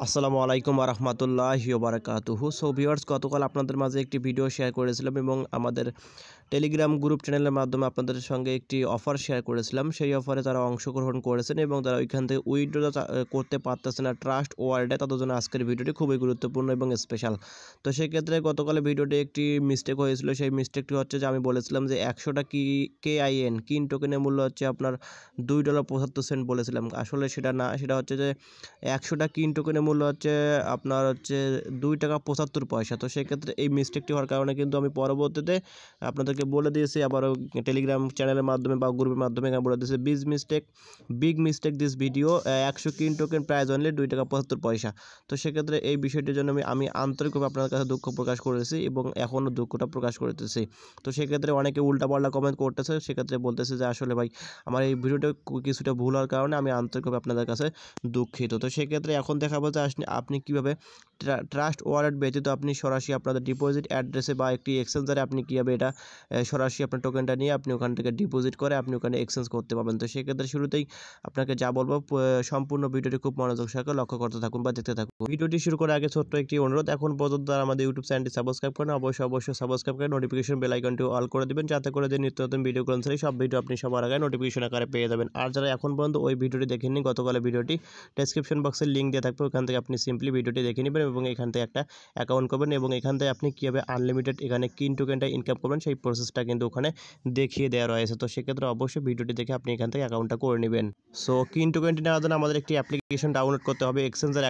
আসসালামু আলাইকুম ওয়া রাহমাতুল্লাহি ওয়া বারাকাতুহু। সো ভিউয়ার্স, গতকাল আপনাদের মাঝে একটি ভিডিও শেয়ার করেছিলাম এবং আমাদের টেলিগ্রাম গ্রুপ চ্যানেলের মাধ্যমে আপনাদের সঙ্গে একটি অফার শেয়ার করেছিলাম। সেই অফারে তারা অংশগ্রহণ করেছেন এবং তারা ওইখান থেকে উইথড্র করতে পারতেছে না ট্রাস্ট ওয়ালেটে। তাদের জন্য আজকের ভিডিওটি খুবই গুরুত্বপূর্ণ এবং স্পেশাল। তো সেক্ষেত্রে গতকালের ভিডিওটি একটি মিস্টেক হয়েছিল। সেই মিস্টেকটি হচ্ছে যে আমি বলেছিলাম যে 100টা KIN কিন টোকেনের মূল্য হচ্ছে আপনার $2.75 বলেছিলাম। আসলে সেটা না, সেটা হচ্ছে যে 100টা কিন টোকেনের মূল্য হচ্ছে আপনার হচ্ছে $2.75। তো সেক্ষেত্রে এই মিস্টেকটি হওয়ার কারণে কিন্তু আমি পরবর্তীতে আপনাদেরকে বলে দিয়েছি, আবারও টেলিগ্রাম চ্যানেলের মাধ্যমে বা গ্রুপের মাধ্যমে এখানে বলে দিয়েছি বিগ মিস্টেক দিস ভিডিও 100 কিন টোকেন প্রাইস অনলি $2.75। তো সেক্ষেত্রে এই বিষয়টির জন্য আমি আন্তরিকভাবে আপনার কাছে দুঃখ প্রকাশ করেছি এবং এখনও দুঃখটা প্রকাশ করতেছি। তো সেক্ষেত্রে অনেকে উল্টাপাল্টা কমেন্ট করতেছে, সেক্ষেত্রে বলতেছে যে আসলে ভাই আমার এই ভিডিওটা কিছুটা ভুল হওয়ার কারণে আমি আন্তরিকভাবে আপনাদের কাছে দুঃখিত। তো সেক্ষেত্রে এখন দেখাবো যে আপনি কীভাবে ট্রাস্ট ওয়ালেট ব্যতীত আপনি সরাসরি আপনাদের ডিপোজিট অ্যাড্রেসে বা একটি এক্সচেঞ্জারে আপনি কীভাবে এটা সরাসরি আপনার টোকেনটা নিয়ে আপনি ওখান থেকে ডিপোজিট করে আপনি ওখানে এক্সচেঞ্জ করতে পারবেন। তো সেক্ষেত্রে শুরুতেই আপনাকে যা বলবো সম্পূর্ণ ভিডিওটি খুব মনোযোগ সহকারে লক্ষ্য করতে থাকুন বা দেখতে থাকুন। ভিডিওটি শুরু করার আগে ছোট্ট একটি অনুরোধ, এখন পর্যন্ত আমাদের ইউটিউব চ্যানেলটি সাবস্ক্রাইব করেন, অবশ্যই সাবস্ক্রাইব করে নোটিফিকেশন বেল আইকনটি অল করে দেবেন, যাতে করে যে নিত্য নতুন ভিডিও অনুসারে সব ভিডিও আপনি সবার আগে নোটিফিকেশন আকারে পেয়ে যাবেন। আর যারা এখন পর্যন্ত ওই ভিডিওটি দেখেননি, গতকালের ভিডিওটি ডেসক্রিপশন বক্সের লিঙ্ক দিয়ে থাকবে, ওখান থেকে আপনি সিম্পলি ভিডিওটি দেখে নেবেন এবং এখান থেকে একটা অ্যাকাউন্ট করবেন এবং এখান থেকে আপনি কীভাবে আনলিমিটেড এখানে কিন টোকেনটা ইনকাম করবেন সেই প্রসেসটা কিন্তু ওখানে দেখিয়ে দেওয়া রয়েছে। তো সেক্ষেত্রে অবশ্যই ভিডিওটি দেখে আপনি এখান থেকে অ্যাকাউন্টটা করে নেবেন। সো কিন টোকেনটি নেওয়ার জন্য আমাদের একটি অ্যাপ্লিকেশন ডাউনলোড করতে হবে, এক্সচেঞ্জার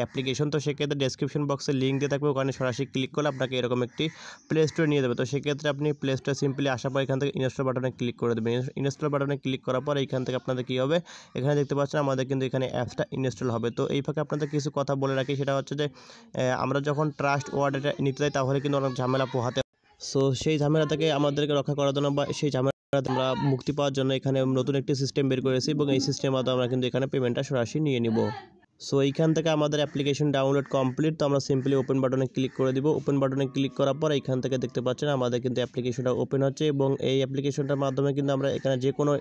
অ্যাপ্লিকেশন। তো সেক্ষেত্রে ডেসক্রিপশন বক্সে লিঙ্ক দিয়ে থাকবে, ওখানে সরাসরি ক্লিক করলে আপনাকে এরকম একটি প্লে স্টোরে নিয়ে যাবে। তো সেক্ষেত্রে আপনি প্লে স্টোরে সিম্পলি আসার পর এখান থেকে ইনস্টল বাটনে ক্লিক করে দেবেন। ইনস্টল বাটনে ক্লিক করার পর এখান থেকে আপনাদের কী হবে, এখানে দেখতে পাচ্ছেন আমাদের কিন্তু এখানে অ্যাপসটা ইনস্টল হবে। তো এই ফাঁকে আপনাদের কিছু কথা বলে রাখি, সেটা হচ্ছে যে আমরা যখন ট্রাস্ট ওয়ালেটটা নিতে যাই তাহলে কিন্তু অনেক ঝামেলা পোহাতে। সো সেই ঝামেলা থেকে আমাদেরকে রক্ষা করার জন্য বা সেই ঝামেলা আমরা মুক্তি পাওয়ার জন্য এখানে নতুন একটি সিস্টেম বের করেছি এবং এই সিস্টেমের মাধ্যমে আমরা কিন্তু এখানে পেমেন্টটা সরাসরি নিয়ে নিব। সো এইখান থেকে আমাদের অ্যাপ্লিকেশন ডাউনলোড কমপ্লিট। তো আমরা সিম্পলি ওপেন বাটনে ক্লিক করে দিব। ওপেন বাটনে ক্লিক করার পর এইখান থেকে দেখতে পাচ্ছেন আমাদের কিন্তু অ্যাপ্লিকেশনটা ওপেন হচ্ছে এবং এই অ্যাপ্লিকেশনটার মাধ্যমে কিন্তু আমরা এখানে যে কোনো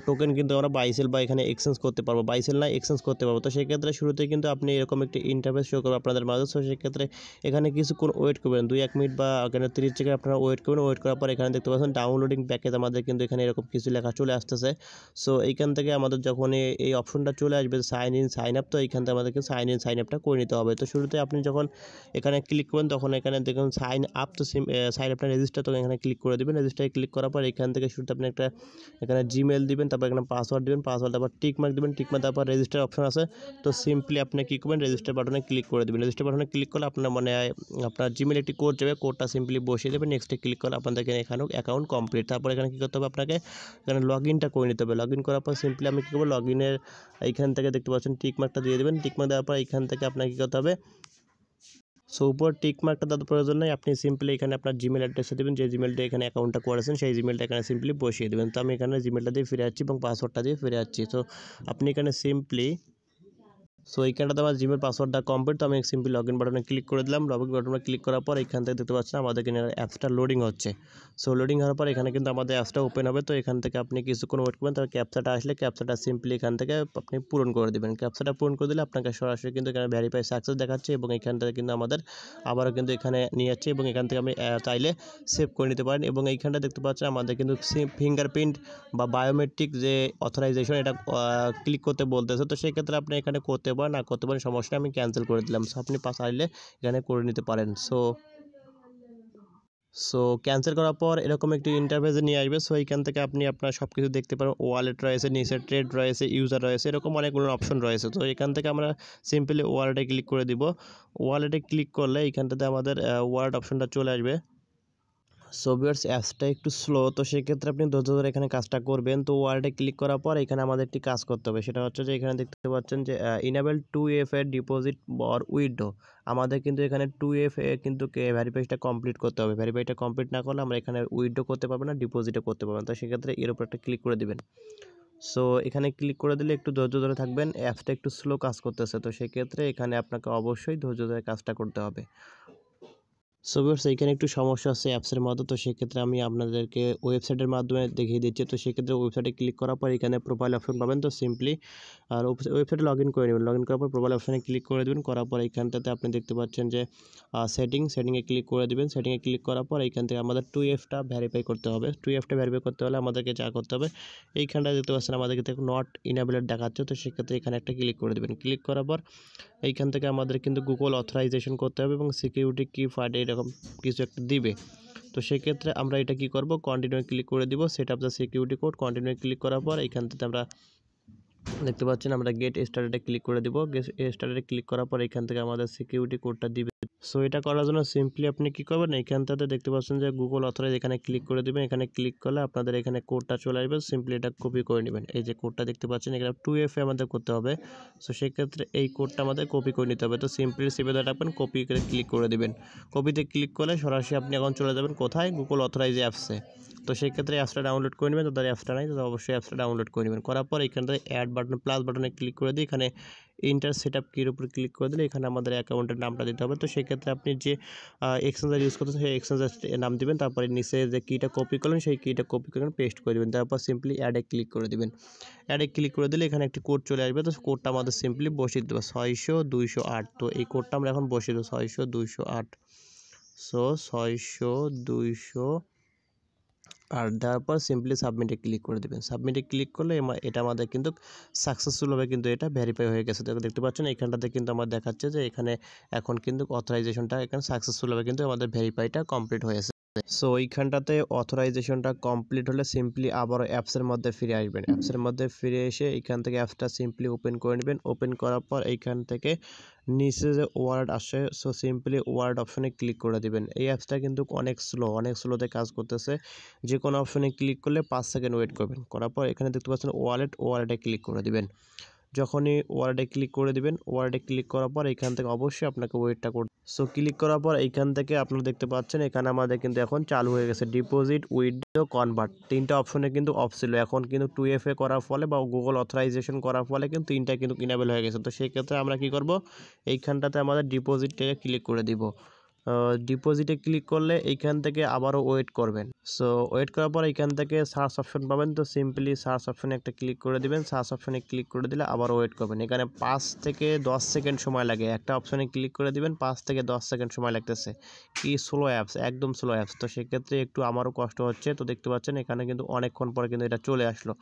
টোকেন কিন্তু আমরা বাইসেল বা এখানে এক্সচেঞ্জ করতে পারবো, বাইসেল না এক্সচেঞ্জ করতে পারবো। তো সেক্ষেত্রে শুরুতেই কিন্তু আপনি এরকম একটি ইন্টারফেস শো করবে আপনাদের মাঝে। সো সেক্ষেত্রে এখানে কিছুক্ষণ ওয়েট করবেন, 2-1 মিনিট বা এখানে 30 সেকেন্ড আপনারা ওয়েট করবেন। ওয়েট করার পর এখানে দেখতে পাচ্ছেন ডাউনলোডিং প্যাকেজ, আমাদের কিন্তু এখানে এরকম কিছু লেখা চলে আসতেছে। সো এইখান থেকে আমাদের যখন এই অপশনটা চলে আসবে সাইন ইন সাইন আপ, তো এইখান থেকে আমাদেরকে সাইন ইন সাইন আপটা করে নিতে হবে। তো শুরুতে আপনি যখন এখানে ক্লিক করবেন তখন এখানে দেখুন সাইন আপ, তো সাইন আপটা রেজিস্টার, তো এখানে ক্লিক করে দেবেন। রেজিস্টারে ক্লিক করার পর এখান থেকে শুরুতে আপনি একটা এখানে জিমেল দিবেন, তারপর এখানে পাসওয়ার্ড দিবেন, পাসওয়ার্ড তারপর টিক মার্ক দিবেন, টিক মার্ক তারপর রেজিস্টার অপশন আছে। তো সিম্পলি আপনি কী করবেন, রেজিস্টার বাটনে ক্লিক করে দেবেন। রেজিস্টার বাটনে ক্লিক করলে আপনার মানে আপনার জিমেল একটি কোড যাবে, কোডটা সিম্পলি বসিয়ে দেবেন। নেক্সটে ক্লিক করলে আপনাদের এখানে অ্যাকাউন্ট কমপ্লিট। তারপর এখানে কী করতে হবে, আপনাকে এখানে লগ ইনটা করে নিতে হবে। লগ ইন করার পর সিম্পলি আমি কী করবো, লগ ইনের এইখান থেকে দেখতে পাচ্ছেন টিক মার্কটা দিয়ে দেবেন। টিক মার্ক দেওয়ার পর এইখান থেকে আপনাকে কী করতে হবে, সো উপর টিক মার্কটা দেওয়ার প্রয়োজন নেই, আপনি সিম্পলি এখানে আপনার জিমেল অ্যাড্রেসটা দেবেন, যে জিমেলটা এখানে অ্যাকাউন্টটা করেছেন সেই জিমেলটা এখানে সিম্পলি বসিয়ে দেবেন। তো আমি এখানে জিমেলটা দিয়ে ফিরে যাচ্ছি এবং পাসওয়ার্ডটা দিয়ে ফিরে যাচ্ছি। তো আপনি এখানে সিম্পলি এইখানটাতে আমার জিমেল পাসওয়ার্ডটা কমপ্লিট। তো আমি সিম্পলি লগ ইন বাটনে ক্লিক করে দিলাম। লগ ইন বাটনে ক্লিক করার পর এখান থেকে দেখতে পাচ্ছেন আমাদের এখানে অ্যাপসটা লোডিং হচ্ছে। সো লোডিং হওয়ার পর এখানে কিন্তু আমাদের অ্যাপসটা ওপেন হবে। তো এখান থেকে আপনি কিছুক্ষণ ওয়েট করবেন, তারপর ক্যাপচাটা আসলে ক্যাপচাটা সিম্পলি এখান থেকে আপনি পূরণ করে দেবেন। ক্যাপচাটা পূরণ করে দিলে আপনাকে সরাসরি কিন্তু এখানে ভেরিফাই সাকসেস দেখাচ্ছে এবং এইখানটাতে কিন্তু আমাদের আবারও কিন্তু এখানে নিয়ে যাচ্ছে এবং এখান থেকে আপনি চাইলে সেভ করে নিতে পারেন। এবং এইখানটা দেখতে পাচ্ছেন আমাদের কিন্তু ফিঙ্গারপ্রিন্ট বা বায়োমেট্রিক যে অথরাইজেশন, এটা ক্লিক করতে বলতেছে। তো সেক্ষেত্রে আপনি এখানে করতে পারেন, না করতে পারেন, সমস্যা আমি ক্যান্সেল করে দিলাম। সো আপনি চাইলে এখানে করে নিতে পারেন। সো ক্যান্সেল করার পর এরকম একটি ইন্টারফেসে নিয়ে আসবে। সো এইখান থেকে আপনি আপনার সব কিছু দেখতে পারেন, ওয়ালেট রয়েছে, নিচে ট্রেড রয়েছে, ইউজার রয়েছে, এরকম অনেকগুলো অপশন রয়েছে। তো এখান থেকে আমরা সিম্পলি ওয়ালেটে ক্লিক করে দিব। ওয়ালেটে ক্লিক করলে এইখানটাতে আমাদের ওয়ালেট অপশনটা চলে আসবে। সো ভিউয়ার্স, অ্যাপসটা একটু স্লো, তো সেক্ষেত্রে আপনি ধৈর্য ধরে এখানে কাজটা করবেন। তো ওয়ালেটে ক্লিক করার পর এখানে আমাদের একটি কাজ করতে হবে, সেটা হচ্ছে যে এখানে দেখতে পাচ্ছেন যে enable 2FA deposit or withdraw. আমাদের কিন্তু এখানে 2FA কিন্তু ভেরিফাইটা কমপ্লিট করতে হবে। ভেরিফাইটা কমপ্লিট না করলে আমরা এখানে উইথড্র করতে পারবো না, ডিপোজিটও করতে পারবো না। তো সেক্ষেত্রে এর উপর একটা ক্লিক করে দিবেন। সো এখানে ক্লিক করে দিলে একটু ধৈর্য ধরে থাকবেন, অ্যাপসটা একটু স্লো কাজ করতেছে। তো সেক্ষেত্রে এখানে আপনাকে অবশ্যই ধৈর্য ধরে কাজটা করতে হবে। সো ভিউয়ার্স এইখানে একটু সমস্যা আছে অ্যাপসের মধ্যে, তো সেক্ষেত্রে আমি আপনাদেরকে ওয়েবসাইটের মাধ্যমে দেখিয়ে দিচ্ছি। তো সেক্ষেত্রে ওয়েবসাইটে ক্লিক করার পর এখানে প্রোফাইল অপশন পাবেন, তো সিম্পলি আর ওয়েবসাইটে লগ ইন করে নেবেন। লগ ইন করার পর প্রোফাইল অপশানে ক্লিক করে দেবেন, করার পর এইখানটাতে আপনি দেখতে পাচ্ছেন যে সেটিংয়ে ক্লিক করে দেবেন। সেটিংয়ে ক্লিক করার পর এইখান থেকে আমাদের 2FA ভেরিফাই করতে হবে। 2FA ভেরিফাই করতে হলে আমাদেরকে যা করতে হবে, এইখানটা দেখতে পাচ্ছেন আমাদেরকে নট ইনেবলড দেখাচ্ছে, তো সেক্ষেত্রে এখানে একটা ক্লিক করে দেবেন। ক্লিক করার পর এইখান থেকে আমাদের কিন্তু গুগল অথরাইজেশন করতে হবে এবং সিকিউরিটি কি ফার্ড এরকম কিছু একটা দিবে। তো সেক্ষেত্রে আমরা এটা কি করব, কন্টিনিউ ক্লিক করে দিব। Set up the security code, continue click করার পর এইখান থেকে আমরা দেখতে পাচ্ছেন আমরা গেট স্টার্টেডে ক্লিক করে দিব। গেট স্টার্টেডে ক্লিক করার পর এখান থেকে আমাদের সিকিউরিটি কোডটা দিবে। সো এটা করার জন্য সিম্পলি আপনি কি করবেন, এইখানটাতে দেখতে পাচ্ছেন যে গুগল অথরাইজ, এখানে ক্লিক করে দিবেন। এখানে ক্লিক করলে আপনাদের এখানে কোডটা চলে আসবে, সিম্পলি এটা কপি করে নেবেন। এই যে কোডটা দেখতে পাচ্ছেন এখানে 2FA আমাদের করতে হবে। সো সেক্ষেত্রে এই কোডটা আমাদের কপি করে নিতে হবে। তো সিম্পলি সেভে রাখবেন, কপি করে ক্লিক করে দিবেন। কপিতে ক্লিক করলে সরাসরি আপনি এখন চলে যাবেন কোথায়, গুগল অথরাইজ অ্যাপসে। তো সেক্ষেত্রে অ্যাপসটা ডাউনলোড করে নেবেন। তাদের অ্যাপসটা নাই, তো অবশ্যই অ্যাপসটা ডাউনলোড করে নেবেন। করার পর এখান থেকে অ্যাড বাটন প্লাস বাটনে ক্লিক করে দিয়ে এখানে ইন্টার সেট আপ কির উপর ক্লিক করে দিলে এখানে আমাদের অ্যাকাউন্টের নামটা দিতে হবে। তো সেক্ষেত্রে আপনি যে এক্সচেঞ্জার ইউজ করতেছেন সেই এক্সচেঞ্জার নাম দিবেন, তারপরে নিচে যে কিটা কপি করলেন সেই কিটা কপি করে পেস্ট করে দেবেন, তারপর সিম্পলি অ্যাডে ক্লিক করে দেবেন। অ্যাডে ক্লিক করে দিলে এখানে একটি কোড চলে আসবে। তো কোডটা আমাদের সিম্পলি বসিয়ে দেবো 600-208। তো এই কোডটা আমরা এখন বসিয়ে দেবো 600-208। সো 600-208 আর দেওয়ার পর সিম্পলি সাবমিটে ক্লিক করে দেবেন। সাবমিটে ক্লিক করলে এটা আমাদের কিন্তু সাকসেসফুলভাবে কিন্তু এটা ভেরিফাই হয়ে গেছে। দেখতে পাচ্ছেন এখানটাতে কিন্তু আমার দেখাচ্ছে যে এখানে এখন কিন্তু অথরাইজেশনটা এখানে সাকসেসফুলভাবে কিন্তু আমাদের ভেরিফাইটা কমপ্লিট হয়েছে। সো এইখানটাতে অথরাইজেশনটা কমপ্লিট হলে সিম্পলি আবারও অ্যাপসের মধ্যে ফিরে আসবেন। অ্যাপসের মধ্যে ফিরে এসে এইখান থেকে অ্যাপসটা সিম্পলি ওপেন করে নেবেন। ওপেন করার পর এইখান থেকে নিচে যে ওয়ার্ড আসে, সো সিম্পলি ওয়ার্ড অপশনে ক্লিক করে দিবেন। এই অ্যাপসটা কিন্তু অনেক স্লোতে কাজ করতেছে। যে কোনো অপশনে ক্লিক করলে 5 সেকেন্ড ওয়েট করবেন। করার পর এখানে দেখতে পাচ্ছেন ওয়ালেটে ক্লিক করে দিবেন। যখনই ওয়ালেটে ক্লিক করে দিবেন, ওয়ালেটে ক্লিক করার পর এখান থেকে অবশ্যই আপনাকে ওয়েটটা করতে। সো ক্লিক করার পর এইখান থেকে আপনারা দেখতে পাচ্ছেন এখানে আমাদের কিন্তু এখন চালু হয়ে গেছে ডিপোজিট, উইথড্র, কনভার্ট। তিনটা অপশনে কিন্তু অফ ছিল, এখন কিন্তু 2FA করার ফলে বা গুগল অথরাইজেশন করার ফলে কিন্তু তিনটা কিন্তু ইনেবল হয়ে গেছে। তো সেই ক্ষেত্রে আমরা কি করব, এইখানটাতে আমাদের ডিপোজিটে ক্লিক করে দিব। ডিপোজিটে ক্লিক করলে এইখান থেকে আবারও ওয়েট করবেন। সো ওয়েট করার পর এইখান থেকে সার্চ অপশন পাবেন, তো সিম্পলি সার্চ অপশনে একটা ক্লিক করে দিবেন। সার্চ অপশনে ক্লিক করে দিলে আবারও ওয়েট করবেন। এখানে 5 থেকে 10 সেকেন্ড সময় লাগে। একটা অপশনে ক্লিক করে দিবেন, 5 থেকে 10 সেকেন্ড সময় লাগতেছে। কি স্লো অ্যাপস, একদম স্লো অ্যাপস। তো সেক্ষেত্রে একটু আমারও কষ্ট হচ্ছে। তো দেখতে পাচ্ছেন এখানে কিন্তু অনেকক্ষণ পরে কিন্তু এটা চলে আসলো।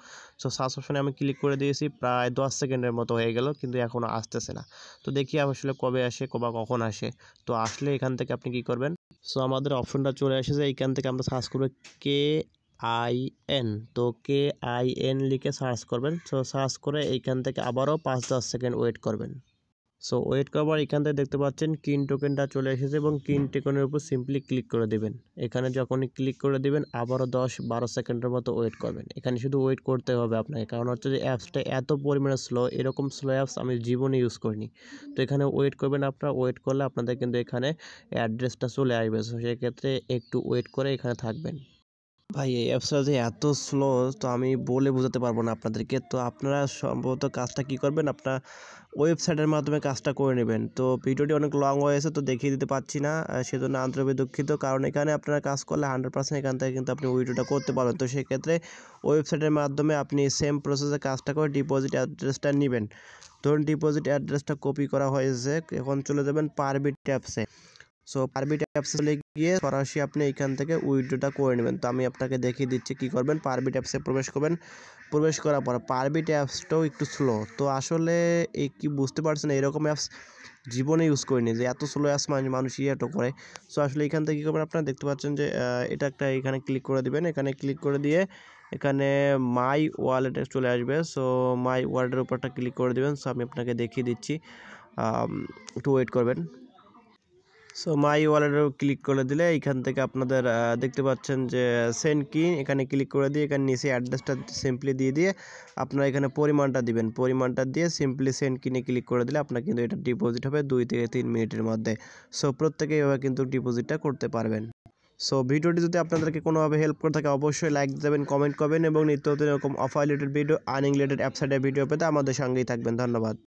সো সার্চ অপশনে আমি ক্লিক করে দিয়েছি, প্রায় 10 সেকেন্ডের মতো হয়ে গেল, কিন্তু এখনও আসতেছে না। তো দেখি আসলে কবে আসে বা কখন আসে। তো আসলে এখান থেকে আপনি কি করবেন, সো আমাদের অপশনটা চলে এসেছে। এইখান থেকে আমরা সার্চ করবো KIN। তো KIN লিখে সার্চ করবেন। সো সার্চ করে এইখান থেকে আবারও 5-10 সেকেন্ড ওয়েট করবেন। সো ওয়েট করার পর এখান থেকে দেখতে পাচ্ছেন কিন টোকেনটা চলে এসেছে এবং কিন টোকেনের উপর সিম্পলি ক্লিক করে দেবেন। এখানে যখনই ক্লিক করে দেবেন আবারও 10-12 সেকেন্ডের মতো ওয়েট করবেন। এখানে শুধু ওয়েট করতে হবে আপনাকে, কারণ হচ্ছে যে অ্যাপসটা এত পরিমাণে স্লো, এরকম স্লো অ্যাপস আমি জীবনে ইউজ করিনি। তো এখানে ওয়েট করবেন আপনারা। ওয়েট করলে আপনাদের কিন্তু এখানে অ্যাড্রেসটা চলে আসবে। সো সেক্ষেত্রে একটু ওয়েট করে এখানে থাকবেন। ভাই এই অ্যাপসটা যে এত স্লো, তো আমি বলে বোঝাতে পারবো না আপনাদেরকে। তো আপনারা সম্ভবত কাজটা কি করবেন, আপনার ওয়েবসাইটের মাধ্যমে কাজটা করে নেবেন। তো ভিডিওটি অনেক লং হয়েছে, তো দেখিয়ে দিতে পারছি না, সেজন্য আন্তরিকভাবে দুঃখিত। কারণ এখানে আপনারা কাজ করলে 100% এখান থেকে কিন্তু আপনি উইথড্রটা করতে পারবেন। তো সেক্ষেত্রে ওয়েবসাইটের মাধ্যমে আপনি সেম প্রসেসে কাজটা করে ডিপোজিট অ্যাড্রেসটা নেবেন। ধরুন ডিপোজিট অ্যাড্রেসটা কপি করা হয়েছে, এখন চলে যাবেন পারবিট অ্যাপসে। সো পারবিট অ্যাপসে চলে গিয়ে সরাসরি আপনি এইখান থেকে উইথড্রটা করে নেবেন। তো আমি আপনাকে দেখিয়ে দিচ্ছি কী করবেন। পারবিট অ্যাপসে প্রবেশ করবেন। প্রবেশ করার পর পারবিট অ্যাপসটাও একটু স্লো। তো আসলে এই কি বুঝতে পারছেন, এরকম অ্যাপস জীবনে ইউজ করিনি যে এত স্লো অ্যাপস মানুষ এত করে। সো আসলে এখান থেকে কী করবেন, আপনারা দেখতে পাচ্ছেন যে এটা একটা এখানে ক্লিক করে দিবেন। এখানে ক্লিক করে দিয়ে এখানে মাই ওয়ালেটে চলে আসবে। সো মাই ওয়ালেটের উপরটা ক্লিক করে দিবেন। সো আমি আপনাকে দেখিয়ে দিচ্ছি, একটু ওয়েট করবেন। সো মাই ওয়ালেটে ক্লিক করে দিলে এইখান থেকে আপনাদের দেখতে পাচ্ছেন যে সেন্ড কি, এখানে ক্লিক করে দিয়ে এখানে নিচে অ্যাড্রেসটা সিম্পলি দিয়ে আপনারা এখানে পরিমাণটা দিবেন। পরিমাণটা দিয়ে সিম্পলি সেন্ড কিনে ক্লিক করে দিলে আপনার কিন্তু এটা ডিপোজিট হবে 2 থেকে 3 মিনিটের মধ্যে। সো প্রত্যেকে এভাবে কিন্তু ডিপোজিটটা করতে পারবেন। সো ভিডিওটি যদি আপনাদেরকে কোনোভাবে হেল্প করে থাকে অবশ্যই লাইক দেবেন, কমেন্ট করবেন এবং নিত্য নতুন এরকম offer related video, earning related অ্যাপসাইটের ভিডিও পেতে আমাদের সঙ্গেই থাকবেন। ধন্যবাদ।